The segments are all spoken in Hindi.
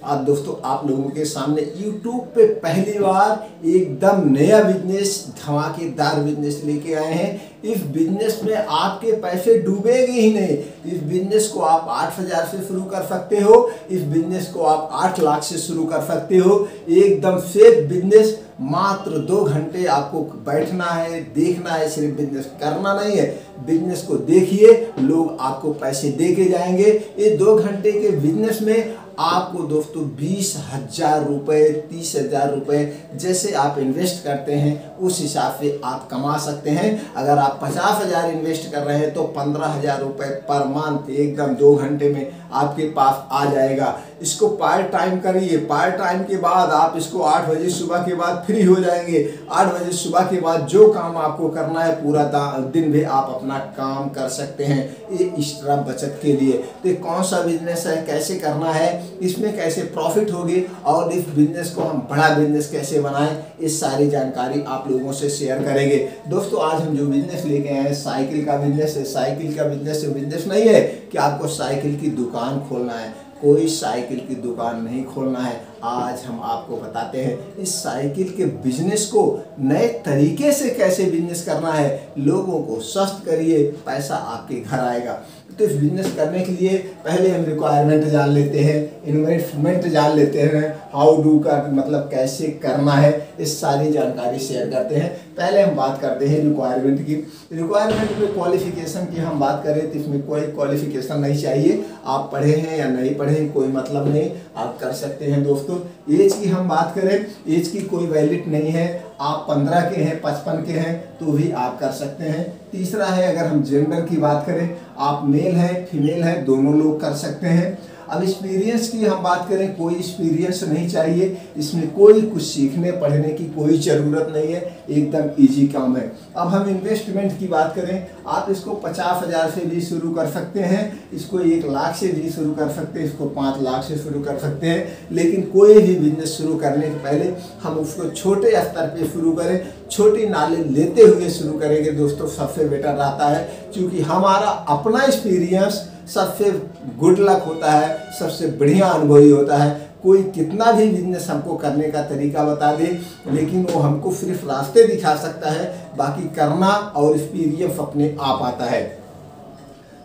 आज दोस्तों आप लोगों के सामने YouTube पे पहली बार एकदम नया बिजनेस, धमाकेदार बिजनेस लेके आए हैं। इस बिजनेस में आपके पैसे डूबेंगे ही नहीं। इस बिजनेस को आप 8,000 से शुरू कर सकते हो। इस बिजनेस को आप 8 लाख से शुरू कर सकते हो। एकदम सेफ बिजनेस, मात्र 2 घंटे आपको बैठना है, देखना है, सिर्फ बिजनेस करना नहीं है। बिजनेस को देखिए, लोग आपको पैसे दे के जाएंगे। ये 2 घंटे के बिजनेस में आपको दोस्तों 20,000 रुपये, 30,000 रुपये जैसे आप इन्वेस्ट करते हैं उस हिसाब से आप कमा सकते हैं। अगर आप 50,000 इन्वेस्ट कर रहे हैं तो 15,000 रुपये पर मंथ एकदम 2 घंटे में आपके पास आ जाएगा। इसको पार्ट टाइम करिए। पार्ट टाइम के बाद आप इसको 8 बजे सुबह के बाद फ्री हो जाएंगे। 8 बजे सुबह के बाद जो काम आपको करना है पूरा दिन भी आप अपना काम कर सकते हैं, ये एक्स्ट्रा बचत के लिए। तो कौन सा बिजनेस है, कैसे करना है, इसमें कैसे प्रॉफिट होगी और इस बिजनेस को हम बड़ा बिजनेस कैसे बनाएं, इस सारी जानकारी आप लोगों से शेयर करेंगे। दोस्तों आज हम जो बिजनेस लेके आए हैं साइकिल का बिजनेस है। साइकिल का बिजनेस नहीं है कि आपको साइकिल की दुकान खोलना है, कोई साइकिल की दुकान नहीं खोलना है। आज हम आपको बताते हैं इस साइकिल के बिजनेस को नए तरीके से कैसे बिजनेस करना है। लोगों को स्वस्थ करिए, पैसा आपके घर आएगा। तो इस बिजनेस करने के लिए पहले हम रिक्वायरमेंट जान लेते हैं, इन्वेस्टमेंट जान लेते हैं, हाउ डू का मतलब कैसे करना है, इस सारी जानकारी शेयर करते हैं। पहले हम बात करते हैं रिक्वायरमेंट की। रिक्वायरमेंट में क्वालिफिकेशन की हम बात करें तो इसमें कोई क्वालिफिकेशन नहीं चाहिए। आप पढ़े हैं या नहीं पढ़े हैं कोई मतलब नहीं, आप कर सकते हैं। दोस्तों एज की हम बात करें, एज की कोई वैलिड नहीं है। आप 15 के हैं, 55 के हैं तो भी आप कर सकते हैं। तीसरा है अगर हम जेंडर की बात करें, आप मेल हैं फीमेल हैं दोनों लोग कर सकते हैं। अब एक्सपीरियंस की हम बात करें, कोई एक्सपीरियंस नहीं चाहिए। इसमें कोई कुछ सीखने पढ़ने की कोई ज़रूरत नहीं है, एकदम इजी काम है। अब हम इन्वेस्टमेंट की बात करें, आप इसको 50,000 से भी शुरू कर सकते हैं, इसको 1 लाख से भी शुरू कर सकते हैं, इसको 5 लाख से शुरू कर सकते हैं। लेकिन कोई भी बिजनेस शुरू करने के पहले हम उसको छोटे स्तर पे शुरू करें, छोटी नॉलेज लेते हुए शुरू करेंगे दोस्तों, सबसे बेटर रहता है। क्योंकि हमारा अपना एक्सपीरियंस सबसे गुड लक होता है, सबसे बढ़िया अनुभवी होता है। कोई कितना भी बिजनेस हमको करने का तरीका बता दे, लेकिन वो हमको सिर्फ रास्ते दिखा सकता है, बाकी करना और एक्सपीरियंस अपने आप आता है।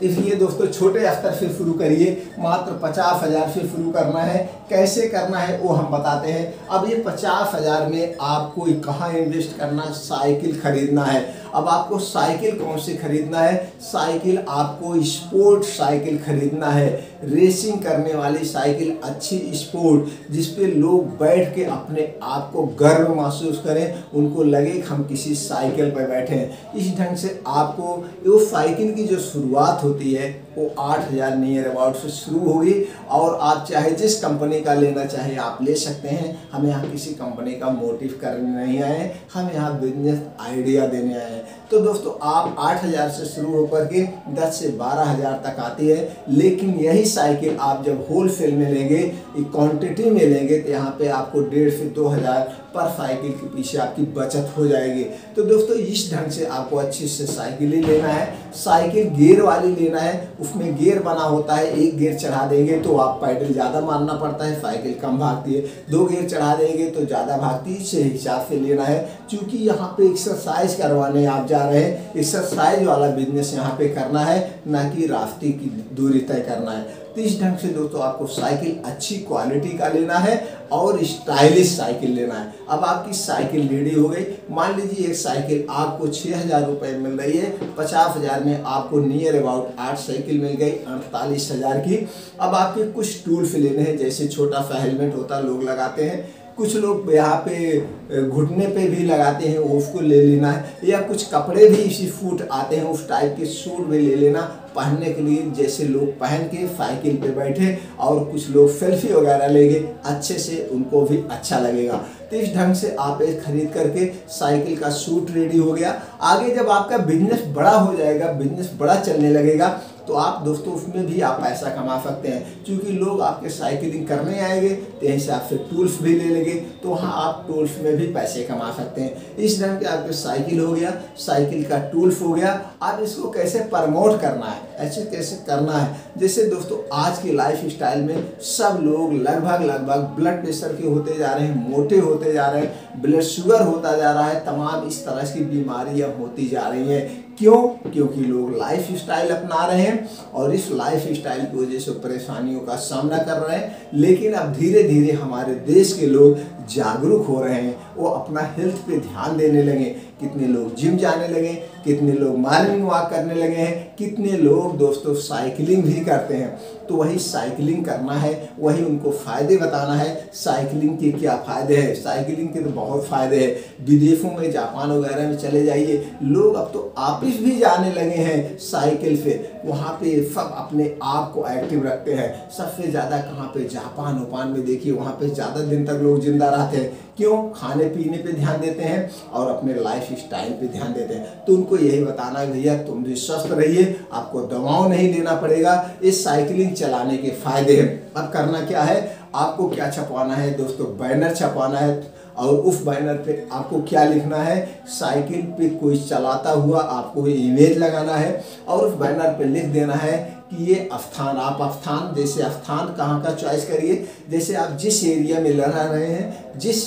इसलिए दोस्तों छोटे स्तर से शुरू करिए, मात्र 50,000 से शुरू करना है। कैसे करना है वो हम बताते हैं। अब ये 50,000 में आपको कहाँ इन्वेस्ट करना, साइकिल खरीदना है। अब आपको साइकिल कौन सी खरीदना है, साइकिल आपको स्पोर्ट साइकिल खरीदना है, रेसिंग करने वाली साइकिल, अच्छी स्पोर्ट जिस पे लोग बैठ के अपने आप को गर्व महसूस करें, उनको लगे कि हम किसी साइकिल पर बैठे हैं। इस ढंग से आपको वो साइकिल की जो शुरुआत होती है वो 8,000 नियर अबाउट से शुरू होगी। और आप चाहे जिस कंपनी का लेना चाहे आप ले सकते हैं। हम यहाँ किसी कंपनी का मोटिव करने नहीं आए, हम यहाँ बिजनेस आइडिया देने आए हैं। तो दोस्तों आप 8,000 से शुरू होकर के 10 से 12,000 तक आती है। लेकिन यही साइकिल आप जब होलसेल में लेंगे, क्वांटिटी में लेंगे तो यहाँ पे आपको 1,500 से 2,000 पर साइकिल के पीछे आपकी बचत हो जाएगी। तो दोस्तों इस ढंग से आपको अच्छी से साइकिल ही लेना है। साइकिल गियर वाली लेना है, उसमें गियर बना होता है। 1 गियर चढ़ा देंगे तो आप पैडल ज़्यादा मारना पड़ता है, साइकिल कम भागती है। 2 गियर चढ़ा देंगे तो ज़्यादा भागती है, इस हिसाब से लेना है। क्योंकि यहाँ पे एक्सरसाइज करवाने आप जा रहे हैं, एक्सरसाइज वाला बिजनेस यहाँ पे करना है, ना कि रास्ते की दूरी तय करना है। तो इस ढंग से दोस्तों आपको साइकिल अच्छी क्वालिटी का लेना है और स्टाइलिश साइकिल लेना है। अब आपकी साइकिल रेडी हो गई। मान लीजिए एक साइकिल आपको 6,000 रुपये मिल रही है, 50,000 में आपको नियर अबाउट 8 साइकिल मिल गई 48,000 की। अब आपके कुछ टूल्स लेने हैं, जैसे छोटा सा हेलमेट होता है लोग लगाते हैं, कुछ लोग यहाँ पे घुटने पे भी लगाते हैं, उसको ले लेना है। या कुछ कपड़े भी इसी फूट आते हैं, उस टाइप के सूट भी ले लेना पहनने के लिए, जैसे लोग पहन के साइकिल पे बैठे और कुछ लोग सेल्फी वगैरह लेंगे, अच्छे से उनको भी अच्छा लगेगा। तो इस ढंग से आप एक खरीद करके साइकिल का सूट रेडी हो गया। आगे जब आपका बिजनेस बड़ा हो जाएगा, बिजनेस बड़ा चलने लगेगा, तो आप दोस्तों उसमें भी आप पैसा कमा सकते हैं, क्योंकि लोग आपके साइकिलिंग करने आएंगे तो यहीं से आपसे टूल्स भी ले लेंगे, तो वहाँ आप टूल्स में भी पैसे कमा सकते हैं। इस ढंग के आपके साइकिल हो गया, साइकिल का टूल्स हो गया। आप इसको कैसे प्रमोट करना है, ऐसे कैसे करना है। जैसे दोस्तों आज की लाइफ स्टाइल में सब लोग लगभग ब्लड प्रेशर के होते जा रहे हैं, मोटे होते जा रहे हैं, ब्लड शुगर होता जा रहा है, तमाम इस तरह की बीमारियां होती जा रही हैं। क्यों? क्योंकि लोग लाइफ स्टाइल अपना रहे हैं और इस लाइफ स्टाइल की वजह से परेशानियों का सामना कर रहे हैं। लेकिन अब धीरे धीरे हमारे देश के लोग जागरूक हो रहे हैं, वो अपना हेल्थ पे ध्यान देने लगे। कितने लोग जिम जाने लगे, कितने लोग मॉर्निंग वॉक करने लगे हैं, कितने लोग दोस्तों साइकिलिंग भी करते हैं। तो वही साइकिलिंग करना है, वही उनको फ़ायदे बताना है। साइकिलिंग के क्या फ़ायदे हैं, साइकिलिंग के तो बहुत फ़ायदे हैं। विदेशों में जापान वगैरह में चले जाइए, लोग अब तो ऑफिस भी जाने लगे हैं साइकिल से। वहाँ पे सब अपने आप को एक्टिव रखते हैं। सबसे ज़्यादा कहाँ पे, जापान उपान में देखिए, वहाँ पे ज़्यादा दिन तक लोग जिंदा रहते हैं। क्यों? खाने पीने पे ध्यान देते हैं और अपने लाइफ स्टाइल पे ध्यान देते हैं। तो उनको यही बताना है भैया तुम भी स्वस्थ रहिए, आपको दवाओं नहीं लेना पड़ेगा। इस साइकिलिंग चलाने के फायदे हैं। अब करना क्या है, आपको क्या छपवाना है दोस्तों, बैनर छपवाना है। और उस बैनर पे आपको क्या लिखना है, साइकिल पे कोई चलाता हुआ आपको इमेज लगाना है और उस बैनर पे लिख देना है कि ये स्थान, आप स्थान, जैसे स्थान कहाँ का चॉइस करिए। जैसे आप जिस एरिया में रह रहे हैं, जिस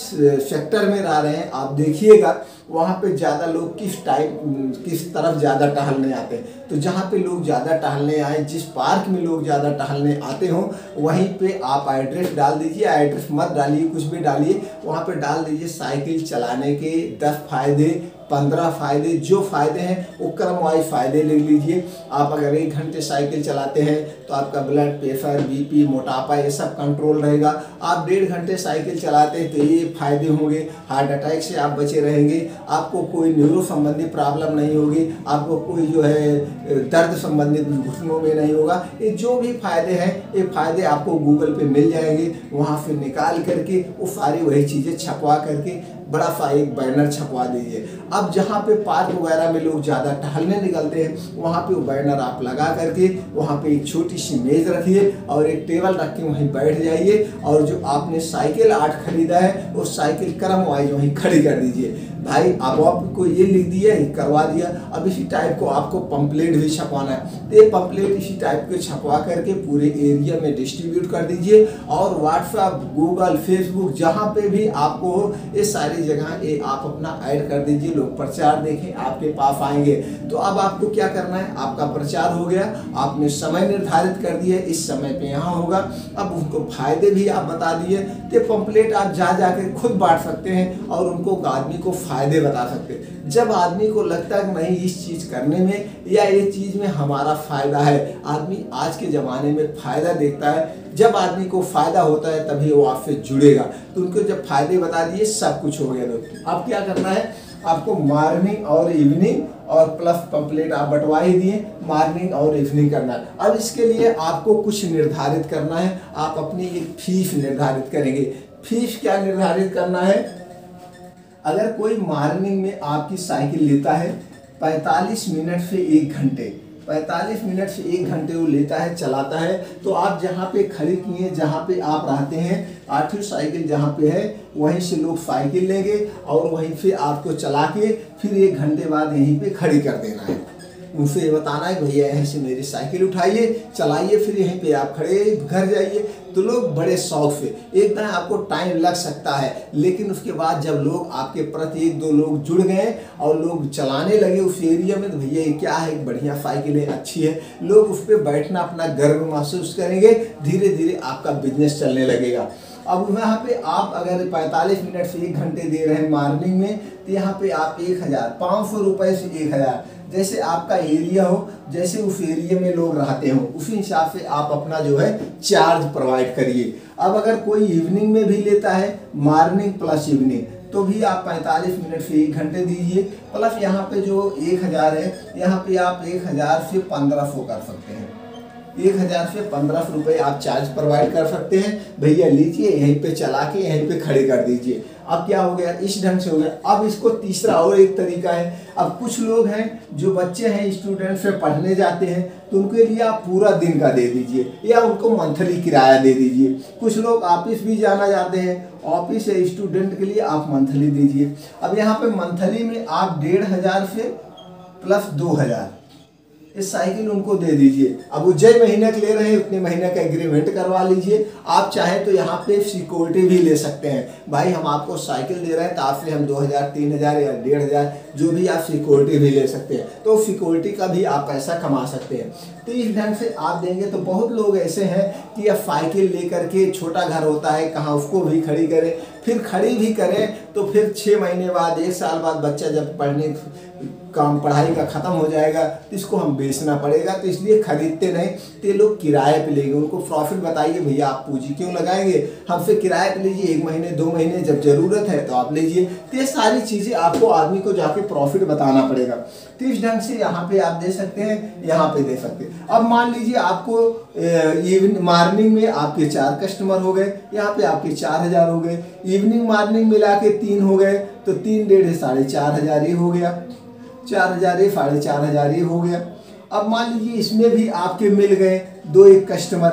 सेक्टर में रह रहे हैं, आप देखिएगा वहाँ पे ज़्यादा लोग किस तरफ ज़्यादा टहलने आते हैं। तो जहाँ पे लोग ज़्यादा टहलने आए, जिस पार्क में लोग ज़्यादा टहलने आते हों, वहीं पे आप एड्रेस डाल दीजिए। एड्रेस मत डालिए, कुछ भी डालिए, वहाँ पे डाल दीजिए साइकिल चलाने के 10 फायदे, 15 फायदे। जो फायदे हैं वो क्रम वाइज फायदे ले लीजिए। आप अगर 1 घंटे साइकिल चलाते हैं तो आपका ब्लड प्रेशर, बीपी, मोटापा ये सब कंट्रोल रहेगा। आप 1.5 घंटे साइकिल चलाते हैं तो ये फायदे होंगे, हार्ट अटैक से आप बचे रहेंगे, आपको कोई न्यूरो संबंधी प्रॉब्लम नहीं होगी, आपको कोई जो है दर्द संबंधित घुटनों में नहीं होगा। ये जो भी फायदे हैं, ये फायदे आपको गूगल पे मिल जाएंगे। वहाँ से निकाल करके वो सारी वही चीज़ें छपवा करके बड़ा सा एक बैनर छपवा दीजिए। अब जहाँ पे पार्क वगैरह में लोग ज़्यादा टहलने निकलते हैं, वहाँ पे वो बैनर आप लगा करके वहाँ पे एक छोटी सी मेज़ रखिए और एक टेबल रख के वहीं बैठ जाइए। और जो आपने साइकिल आज खरीदा है वो साइकिल क्रम वाइज वहीं खड़ी कर दीजिए। भाई अब आपको ये लिख दिया, करवा दिया। अब इसी टाइप को आपको पंपलेट भी छपवाना है, तो ये पंपलेट इसी टाइप के छपवा करके पूरे एरिया में डिस्ट्रीब्यूट कर दीजिए। और व्हाट्सएप, गूगल, फेसबुक, जहाँ पे भी आपको ये सारी जगह ये आप अपना ऐड कर दीजिए। लोग प्रचार देखें, आपके पास आएंगे। तो अब आपको क्या करना है, आपका प्रचार हो गया, आपने समय निर्धारित कर दिया, इस समय पे यहाँ होगा। अब उनको फायदे भी आप बता दिए, तो पंपलेट आप जा के खुद बांट सकते हैं और उनको आदमी को फायदे बता सकते हैं। जब आदमी को लगता है कि नहीं इस चीज करने में या ये चीज में हमारा फायदा है, आदमी आज के जमाने में फायदा देखता है। जब आदमी को फायदा होता है तभी वो आपसे जुड़ेगा। तो उनको जब फायदे बता दिए, सब कुछ हो गया दोस्तों। अब क्या करना है, आपको मॉर्निंग और इवनिंग और प्लस पंपलेट आप बंटवा ही दिए, मॉर्निंग और इवनिंग करना है। अब इसके लिए आपको कुछ निर्धारित करना है। आप अपनी एक फीस निर्धारित करेंगे। फीस क्या निर्धारित करना है, अगर कोई मॉर्निंग में आपकी साइकिल लेता है 45 मिनट से 1 घंटे, 45 मिनट से 1 घंटे वो लेता है, चलाता है, तो आप जहाँ पे खड़ी किए, जहाँ पे आप रहते हैं, 8वीं साइकिल जहाँ पे है वहीं से लोग साइकिल लेंगे और वहीं से आपको चला के फिर 1 घंटे बाद यहीं पे खड़ी कर देना है। उनसे ये बताना है भैया यहीं से मेरी साइकिल उठाइए, चलाइए, फिर यहीं पे आप खड़े घर जाइए। तो लोग बड़े शौक से, एक तरह आपको टाइम लग सकता है, लेकिन उसके बाद जब लोग आपके प्रति 1-2 लोग जुड़ गए और लोग चलाने लगे उस एरिया में, तो भैया ये क्या है, बढ़िया साइकिल है, अच्छी है, लोग उस पर बैठना अपना गर्व महसूस करेंगे। धीरे धीरे आपका बिजनेस चलने लगेगा। अब यहाँ पे आप अगर 45 मिनट से 1 घंटे दे रहे हैं मॉर्निंग में, तो यहाँ पे आप 1500 रुपये से 1000, जैसे आपका एरिया हो, जैसे उस एरिया में लोग रहते हो, उसी हिसाब से आप अपना जो है चार्ज प्रोवाइड करिए। अब अगर कोई इवनिंग में भी लेता है, मॉर्निंग प्लस इवनिंग, तो भी आप 45 मिनट से 1 घंटे दीजिए। प्लस यहाँ पे जो 1000 है, यहाँ पे आप 1000 से 1500 कर सकते हैं। 1000 से 1500 रुपये आप चार्ज प्रोवाइड कर सकते हैं। भैया लीजिए, यहीं पे चला के यहीं पे खड़े कर दीजिए। अब क्या हो गया, इस ढंग से हो गया। अब इसको तीसरा और एक तरीका है। अब कुछ लोग हैं जो बच्चे हैं, स्टूडेंट्स से पढ़ने जाते हैं, तो उनके लिए आप पूरा दिन का दे दीजिए या उनको मंथली किराया दे दीजिए। कुछ लोग ऑफिस भी जाना चाहते हैं, ऑफिस या स्टूडेंट के लिए आप मंथली दीजिए। अब यहाँ पे मंथली में आप 1500 से प्लस 2000 इस साइकिल उनको दे दीजिए। अब वो जय महीने के ले रहे हैं उतने महीने का एग्रीमेंट करवा लीजिए। आप चाहे तो यहाँ पे सिक्योरिटी भी ले सकते हैं, भाई हम आपको साइकिल दे रहे हैं तो आपसे हम 2000, 3000 या 1500 जो भी आप सिक्योरिटी भी ले सकते हैं, तो सिक्योरिटी का भी आप पैसा कमा सकते हैं। तो इस ढंग से आप देंगे तो बहुत लोग ऐसे हैं कि अब साइकिल लेकर के, छोटा घर होता है कहाँ उसको भी खड़ी करें, फिर खड़ी भी करें तो फिर 6 महीने बाद, 1 साल बाद बच्चा जब पढ़ाई का ख़त्म हो जाएगा तो इसको हम बेचना पड़ेगा। तो इसलिए खरीदते नहीं, तो ये लोग किराए पे लेंगे। उनको प्रॉफिट बताइए, भैया आप पूंजी क्यों लगाएंगे, हमसे किराए पे लीजिए, 1 महीने 2 महीने जब ज़रूरत है तो आप लीजिए। तो ये सारी चीज़ें आपको आदमी को जाके प्रॉफिट बताना पड़ेगा। तो इस ढंग से यहाँ पे आप दे सकते हैं, यहाँ पे दे सकते हैं। अब मान लीजिए आपको मॉर्निंग में आपके 4 कस्टमर हो गए, यहाँ पे आपके 4000 हो गए, इवनिंग मॉर्निंग मिला के 3 हो गए, तो 3 डेढ़ 4500 ये हो गया, 4000 ये 4500 ये हो गया। अब मान लीजिए इसमें भी आपके मिल गए 2-1 कस्टमर,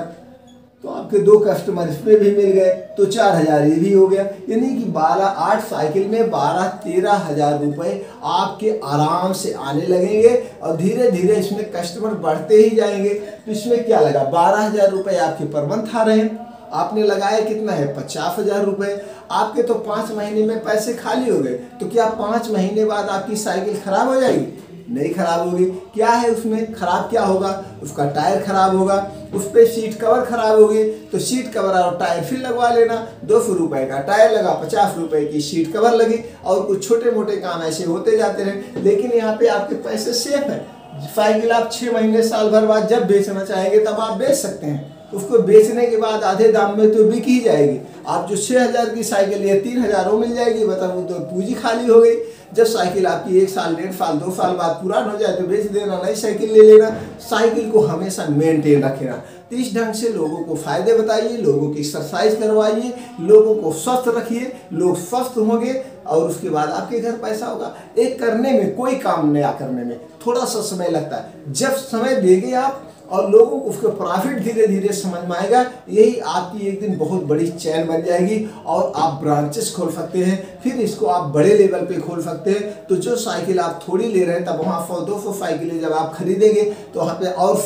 तो आपके 2 कस्टमर इसमें भी मिल गए तो 4000 ये भी हो गया। यानी कि 8 साइकिल में 12-13 हजार रुपये आपके आराम से आने लगेंगे और धीरे धीरे इसमें कस्टमर बढ़ते ही जाएंगे। तो इसमें क्या लगा, 12000 रुपये आपके पर मंथ आ रहे हैं। आपने लगाया कितना है, 50,000 रुपये। आपके तो 5 महीने में पैसे खाली हो गए, तो क्या 5 महीने बाद आपकी साइकिल खराब हो जाएगी? नहीं खराब होगी। क्या है उसमें खराब, क्या होगा, उसका टायर खराब होगा, उस पर सीट कवर खराब होगी, तो सीट कवर और टायर फिर लगवा लेना। 200 रुपये का टायर लगा, 50 रुपये की सीट कवर लगी, और कुछ छोटे मोटे काम ऐसे होते जाते रहे। लेकिन यहाँ पे आपके पैसे सेफ है। साइकिल आप 6 महीने साल भर बाद जब बेचना चाहेंगे तब आप बेच सकते हैं। उसको बेचने के बाद आधे दाम में तो बिक ही जाएगी। आप जो 6000 की साइकिल लिए 3000 मिल जाएगी, मतलब वो तो पूंजी खाली हो गई। जब साइकिल आपकी 1 साल, 1.5 साल, 2 साल बाद पुरान हो जाए तो बेच देना, नई साइकिल ले लेना। साइकिल को हमेशा मेंटेन रखना। तो इस ढंग से लोगों को फायदे बताइए, लोगों की एक्सरसाइज करवाइए, लोगों को स्वस्थ रखिए, लोग स्वस्थ होंगे और उसके बाद आपके घर पैसा होगा। एक करने में, कोई काम नया करने में थोड़ा सा समय लगता है। जब समय देंगे आप और लोगों को उसका प्रॉफिट धीरे धीरे समझ में आएगा, यही आपकी एक दिन बहुत बड़ी चैन बन जाएगी और आप ब्रांचेस खोल सकते हैं। फिर इसको आप बड़े लेवल पे खोल सकते हैं। तो जो साइकिल आप थोड़ी ले रहे हैं, तब वहाँ 100-200 साइकिलें जब आप खरीदेंगे तो वहाँ पे और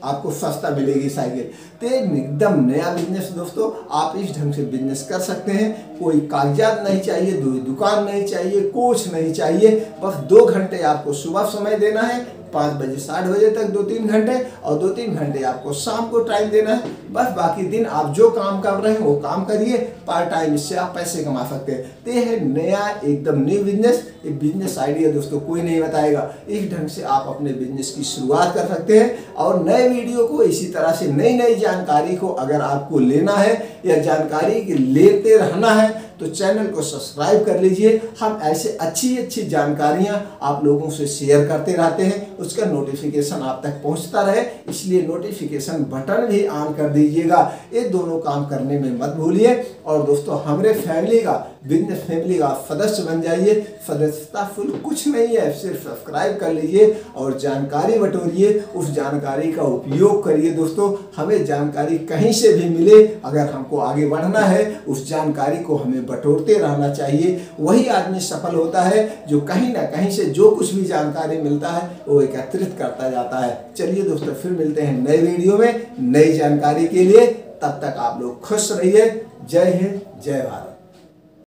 आपको सस्ता मिलेगी साइकिल। तो एकदम नया बिजनेस दोस्तों, आप इस ढंग से बिजनेस कर सकते हैं। कोई कागजात नहीं चाहिए, दुकान नहीं चाहिए, कुछ नहीं चाहिए। बस 2 घंटे आपको सुबह समय देना है, 5 बजे 60 बजे तक 2-3 घंटे, और 2-3 घंटे आपको शाम को टाइम देना है। बस बाकी दिन आप जो काम कर रहे हैं वो काम करिए, पार्ट टाइम इससे आप पैसे कमा सकते हैं। तो ये है नया एकदम न्यू बिजनेस। ये बिजनेस आइडिया दोस्तों कोई नहीं बताएगा। इस ढंग से आप अपने बिजनेस की शुरुआत कर सकते हैं। और नए वीडियो को इसी तरह से नई जानकारी को अगर आपको लेना है या जानकारी लेते रहना है तो चैनल को सब्सक्राइब कर लीजिए। हम ऐसे अच्छी जानकारियां आप लोगों से शेयर करते रहते हैं, उसका नोटिफिकेशन आप तक पहुंचता रहे, इसलिए नोटिफिकेशन बटन भी ऑन कर दीजिएगा। ये दोनों काम करने में मत भूलिए। और दोस्तों हमारे फैमिली का, बिजनेस फैमिली का सदस्य बन जाइए। सदस्यता शुल्क कुछ नहीं है, सिर्फ सब्सक्राइब कर लीजिए और जानकारी बटोरिए, उस जानकारी का उपयोग करिए। दोस्तों हमें जानकारी कहीं से भी मिले, अगर हमको आगे बढ़ना है उस जानकारी को हमें बटोरते रहना चाहिए। वही आदमी सफल होता है जो कहीं ना कहीं से जो कुछ भी जानकारी मिलता है वो एकत्रित करता जाता है। चलिए दोस्तों फिर मिलते हैं नए वीडियो में नई जानकारी के लिए। तब तक आप लोग खुश रहिए। जय हिंद, जय भारत।